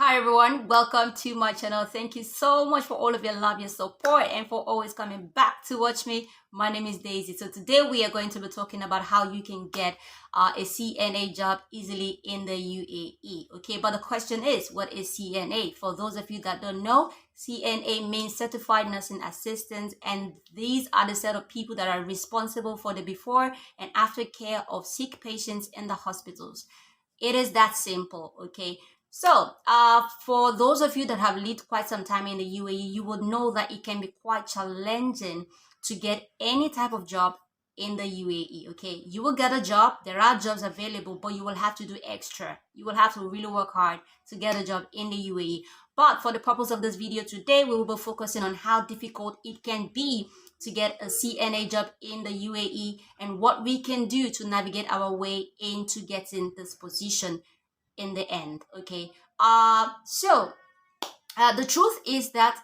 Hi everyone, welcome to my channel. Thank you so much for all of your love, your support, and for always coming back to watch me. My name is Daisy. So today we are going to be talking about how you can get a CNA job easily in the UAE. Okay, but the question is, what is CNA? For those of you that don't know, CNA means Certified Nursing Assistant, and these are the set of people that are responsible for the before and after care of sick patients in the hospitals. It is that simple, okay? So, for those of you that have lived quite some time in the UAE, you would know that it can be quite challenging to get any type of job in the UAE, okay? You will get a job, there are jobs available, but you will have to do extra. You will have to really work hard to get a job in the UAE. But for the purpose of this video today, we will be focusing on how difficult it can be to get a CNA job in the UAE and what we can do to navigate our way into getting this position in the end. Okay, the truth is that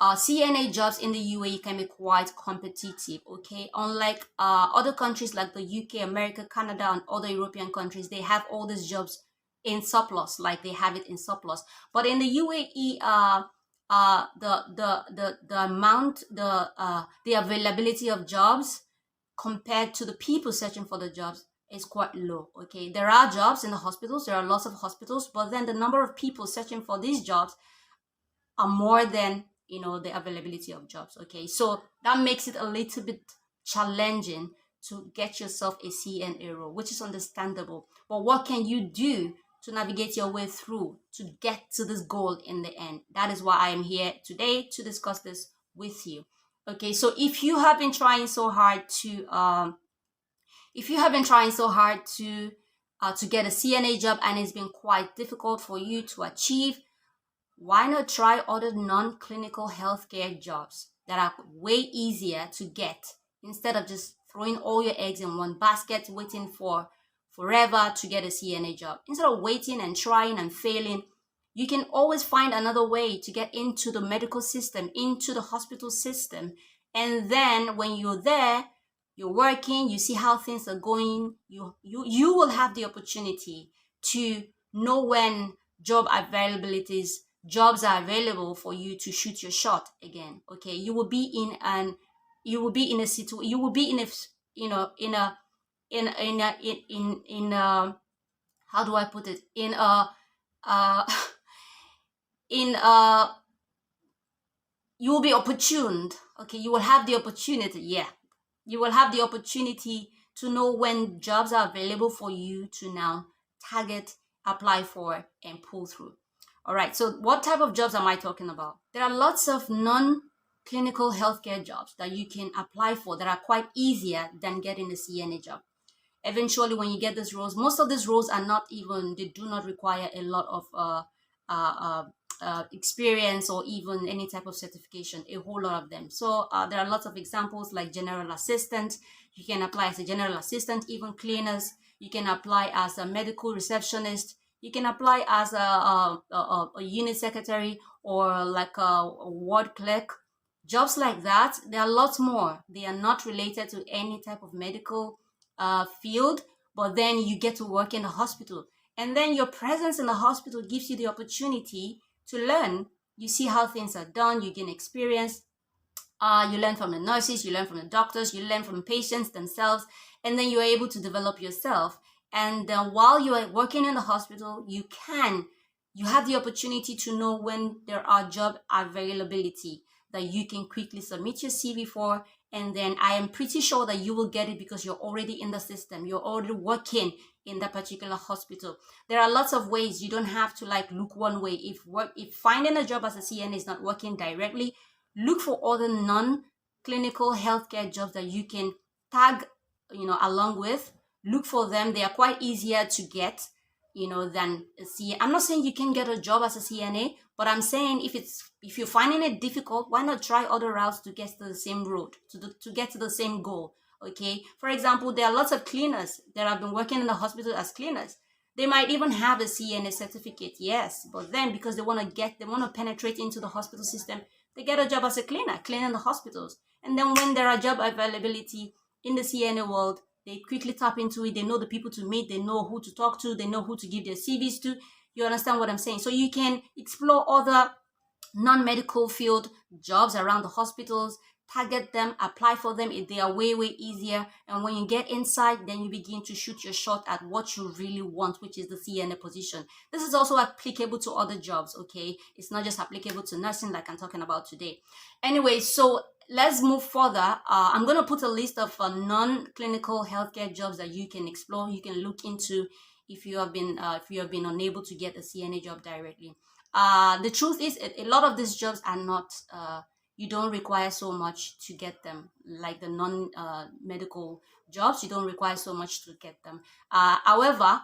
CNA jobs in the UAE can be quite competitive. Okay, unlike other countries like the UK, America, Canada, and other European countries, they have all these jobs in surplus, like they have it in surplus. But in the UAE, the amount, the availability of jobs compared to the people searching for the jobs is quite low. Okay, there are jobs in the hospitals, there are lots of hospitals, but then the number of people searching for these jobs are more than the availability of jobs. Okay, so that makes it a little bit challenging to get yourself a CNA role, which is understandable. But what can you do to navigate your way through to get to this goal in the end? That is why I am here today to discuss this with you. Okay, so if you have been trying so hard to get a CNA job and it's been quite difficult for you to achieve, why not try other non-clinical healthcare jobs that are way easier to get instead of just throwing all your eggs in one basket, waiting for forever to get a CNA job. Instead of waiting and trying and failing, you can always find another way to get into the medical system, into the hospital system. And then when you're there, you're working, you see how things are going, you will have the opportunity to know when jobs are available for you to shoot your shot again. Okay, you will be in a how do I put it, in a in a you will be opportuned. Okay, you will have the opportunity. Yeah, you will have the opportunity to know when jobs are available for you to now target, apply for, and pull through. All right, so what type of jobs am I talking about? There are lots of non-clinical healthcare jobs that you can apply for that are quite easier than getting a CNA job. Eventually, when you get these roles, most of these roles they do not require a lot of experience or even any type of certification, a whole lot of them. So there are lots of examples like general assistant. You can apply as a general assistant, even cleaners. You can apply as a medical receptionist. You can apply as a unit secretary or like a ward clerk. Jobs like that, there are lots more. They are not related to any type of medical field, but then you get to work in the hospital. And then your presence in the hospital gives you the opportunity to learn. You see how things are done, you gain experience. You learn from the nurses, you learn from the doctors, you learn from patients themselves, and then you're able to develop yourself. And while you are working in the hospital, you have the opportunity to know when there are job availability that you can quickly submit your CV for. And then I am pretty sure that you will get it because you're already in the system. You're already working in that particular hospital. There are lots of ways. You don't have to look one way. If finding a job as a CNA is not working directly, look for other non-clinical healthcare jobs that you can tag, along with. Look for them. They are quite easier to get, than a CNA. I'm not saying you can get a job as a CNA, but I'm saying if you're finding it difficult, why not try other routes to get to the same road, to get to the same goal. Okay. For example, there are lots of cleaners that have been working in the hospital as cleaners. They might even have a CNA certificate, yes, but then because they want to penetrate into the hospital system, they get a job as a cleaner, cleaning the hospitals. And then when there are job availability in the CNA world, they quickly tap into it. They know the people to meet. They know who to talk to. They know who to give their CVs to. You understand what I'm saying? So you can explore other non-medical field jobs around the hospitals, target them, apply for them. They are way easier, and when you get inside, then you begin to shoot your shot at what you really want, which is the CNA position. This is also applicable to other jobs, okay? It's not just applicable to nursing like I'm talking about today. Anyway, so let's move further. I'm going to put a list of non-clinical healthcare jobs that you can explore, you can look into if you have been unable to get a CNA job directly. The truth is, a lot of these jobs are not, you don't require so much to get them, like the non-medical jobs. You don't require so much to get them. However,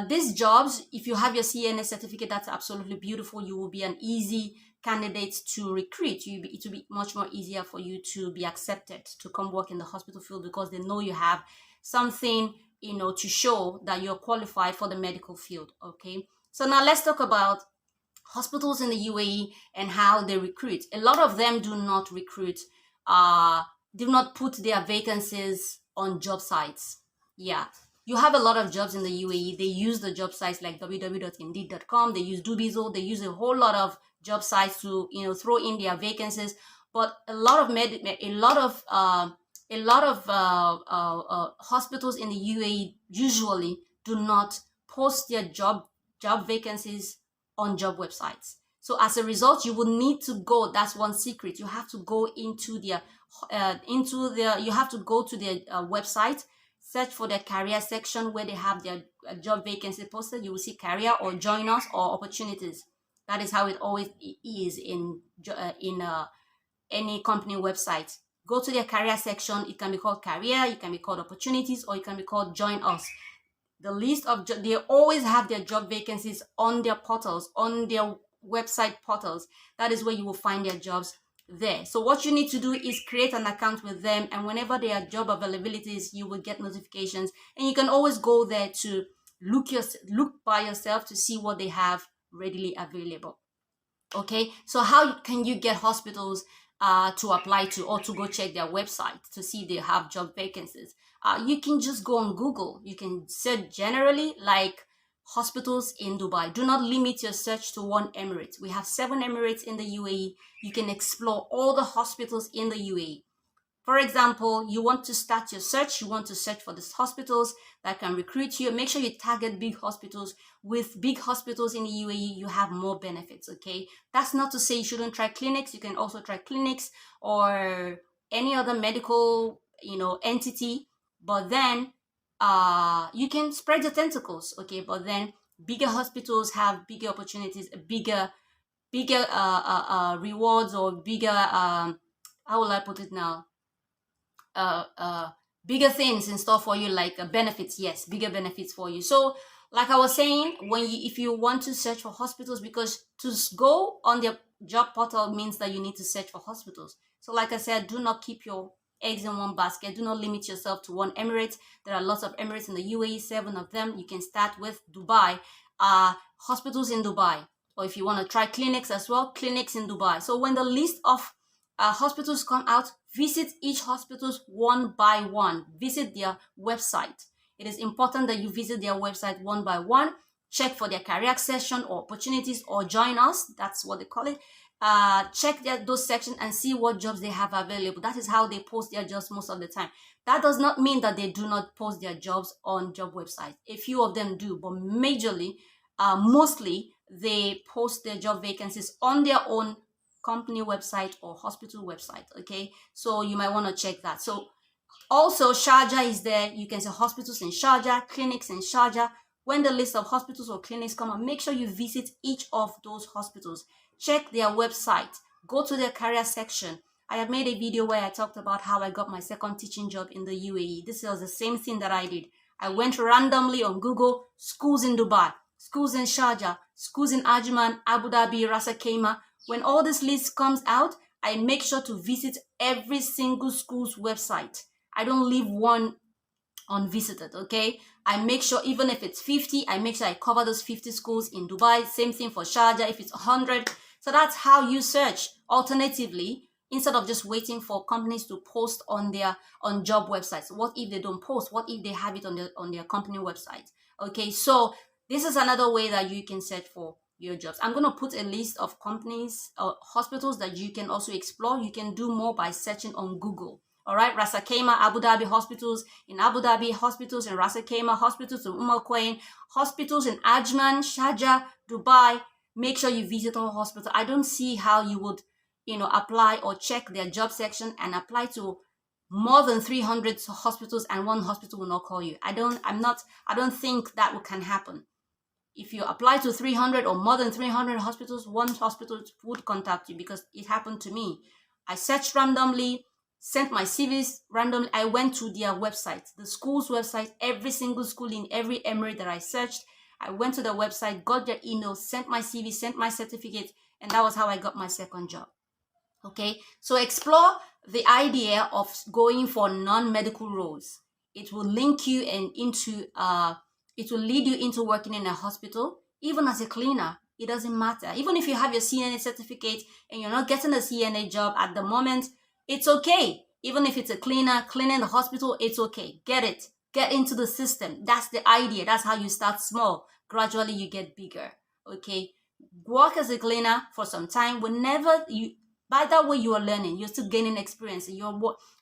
these jobs, if you have your CNA certificate, that's absolutely beautiful. You will be an easy candidate to recruit. It will be much more easier for you to be accepted to come work in the hospital field, because they know you have something, to show that you're qualified for the medical field. Okay, so now let's talk about hospitals in the UAE and how they recruit. A lot of them do not recruit, do not put their vacancies on job sites. Yeah, you have a lot of jobs in the UAE. They use the job sites like www.indeed.com. They use Dubizzle. They use a whole lot of job sites to throw in their vacancies. But a lot of hospitals in the UAE usually do not post their job vacancies on job websites. So as a result, you will need to go. That's one secret. You have to go into their you have to go to their website, search for their career section where they have their job vacancy posted. You will see career or join us or opportunities. That is how it always is in any company website. Go to their career section. It can be called career, it can be called opportunities, or it can be called join us. The list of they always have their job vacancies on their portals, on their website portals. That is where you will find their jobs there. So what you need to do is create an account with them, and whenever there are job availabilities, you will get notifications, and you can always go there to look by yourself to see what they have readily available. Okay, so how can you get hospitals to apply to, or to go check their website to see if they have job vacancies? You can just go on Google. You can search generally, like hospitals in Dubai. Do not limit your search to one emirate. We have 7 emirates in the UAE. You can explore all the hospitals in the UAE. For example, you want to start your search, you want to search for these hospitals that can recruit you. Make sure you target big hospitals. With big hospitals in the UAE, you have more benefits, okay? That's not to say you shouldn't try clinics. You can also try clinics or any other medical, entity, but then you can spread your tentacles, okay? But then bigger hospitals have bigger opportunities, bigger rewards, or bigger, how will I put it now? Bigger things in store for you, like benefits. Yes, bigger benefits for you. So like I was saying, if you want to search for hospitals, because to go on their job portal means that you need to search for hospitals. So like I said, do not keep your eggs in one basket. Do not limit yourself to one emirate. There are lots of emirates in the UAE, 7 of them. You can start with Dubai, hospitals in Dubai, or if you want to try clinics as well, clinics in Dubai. So when the list of hospitals come out, visit each hospital one by one. Visit their website. It is important that you visit their website one by one. Check for their career section or opportunities, or join us. That's what they call it. Check those sections and see what jobs they have available. That is how they post their jobs most of the time. That does not mean that they do not post their jobs on job websites. A few of them do, but majorly, mostly, they post their job vacancies on their own company website or hospital website. Okay, so you might want to check that. So also Sharjah is there. You can see hospitals in Sharjah, clinics in Sharjah. When the list of hospitals or clinics come up, make sure you visit each of those hospitals. Check their website. Go to their career section. I have made a video where I talked about how I got my second teaching job in the UAE. This was the same thing that I did. I went randomly on Google, schools in Dubai, schools in Sharjah, schools in Ajman, Abu Dhabi, Ras Al Khaimah. When all this list comes out, I make sure to visit every single school's website. I don't leave one unvisited, okay? I make sure, even if it's 50, I make sure I cover those 50 schools in Dubai. Same thing for Sharjah if it's 100. So that's how you search. Alternatively, instead of just waiting for companies to post on job websites, what if they don't post? What if they have it on their company website? Okay, so This is another way that you can search for your jobs. I'm going to put a list of companies or hospitals that you can also explore. You can do more by searching on Google. All right, Ras Al Khaimah, Abu Dhabi hospitals, in Abu Dhabi hospitals, in Ras Al Khaimah hospitals, in Al Quwain hospitals, in Ajman, Sharjah, Dubai. Make sure you visit all hospitals. I don't see how you would, apply or check their job section and apply to more than 300 hospitals and one hospital will not call you. I don't think that can happen. If you apply to 300 or more than 300 hospitals, one hospital would contact you, because it happened to me. I searched randomly, sent my CVs randomly. I went to their website, the school's website, every single school in every emirate that I searched. I went to the website, got their email, sent my CV, sent my certificate, and that was how I got my second job. Okay, so explore the idea of going for non-medical roles. It will link you it will lead you into working in a hospital, even as a cleaner. It doesn't matter. Even if you have your CNA certificate and you're not getting a CNA job at the moment, it's okay. Even if it's a cleaner, cleaning the hospital, it's okay. Get it. Get into the system. That's the idea. That's how you start small. Gradually, you get bigger. Okay. Work as a cleaner for some time. By that way, you are learning. You're still gaining experience.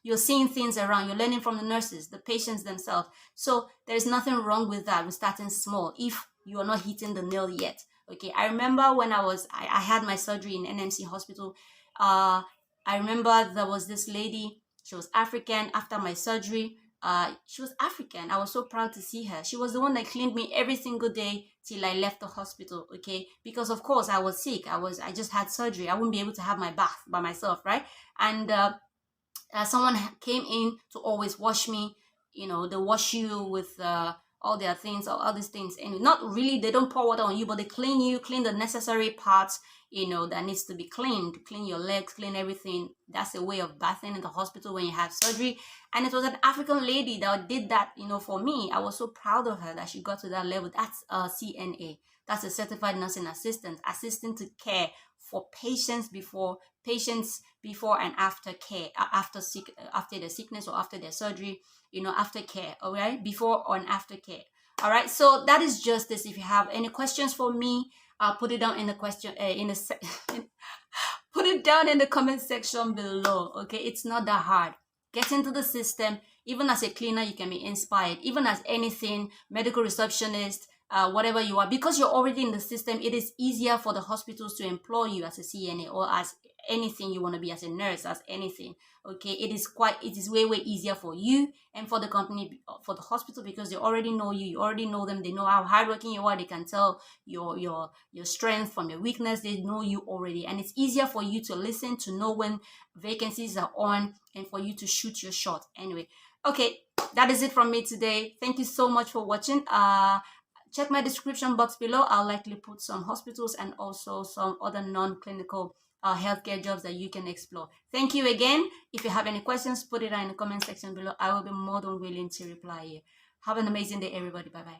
You're seeing things around. You're learning from the nurses, the patients themselves. So there's nothing wrong with that. We're starting small if you are not hitting the nail yet. Okay. I remember when I had my surgery in NMC hospital. I remember there was this lady. She was African. After my surgery, she was African. I was so proud to see her. She was the one that cleaned me every single day till I left the hospital. Okay, because of course I was sick. I just had surgery. I wouldn't be able to have my bath by myself, right? And someone came in to always wash me. They wash you with all their things, all these things, and not really, they don't pour water on you, but they clean you, clean the necessary parts that needs to be cleaned, clean your legs, clean everything. That's a way of bathing in the hospital when you have surgery. And it was an African lady that did that for me. I was so proud of her that she got to that level. That's CNA. That's a certified nursing assistant to care for patients before and after care, after the sickness or after their surgery, after care. All right, before and after care. All right, so that is just this. If you have any questions for me, put it down in the put it down in the comment section below. Okay, it's not that hard. Get into the system. Even as a cleaner, you can be inspired. Even as anything, medical receptionist, whatever you are, because you're already in the system, it is easier for the hospitals to employ you as a CNA or as anything you want to be, as a nurse, as anything. Okay, it is way easier for you and for the company, for the hospital, because they already know you already know them. They know how hardworking you are. They can tell your strength from your weakness. They know you already, and it's easier for you to listen, to know when vacancies are on, and for you to shoot your shot. Anyway, okay, that is it from me today. Thank you so much for watching. Check my description box below. I'll likely put some hospitals and also some other non-clinical healthcare jobs that you can explore. Thank you again. If you have any questions, put it in the comment section below. I will be more than willing to reply you. Have an amazing day, everybody. Bye-bye.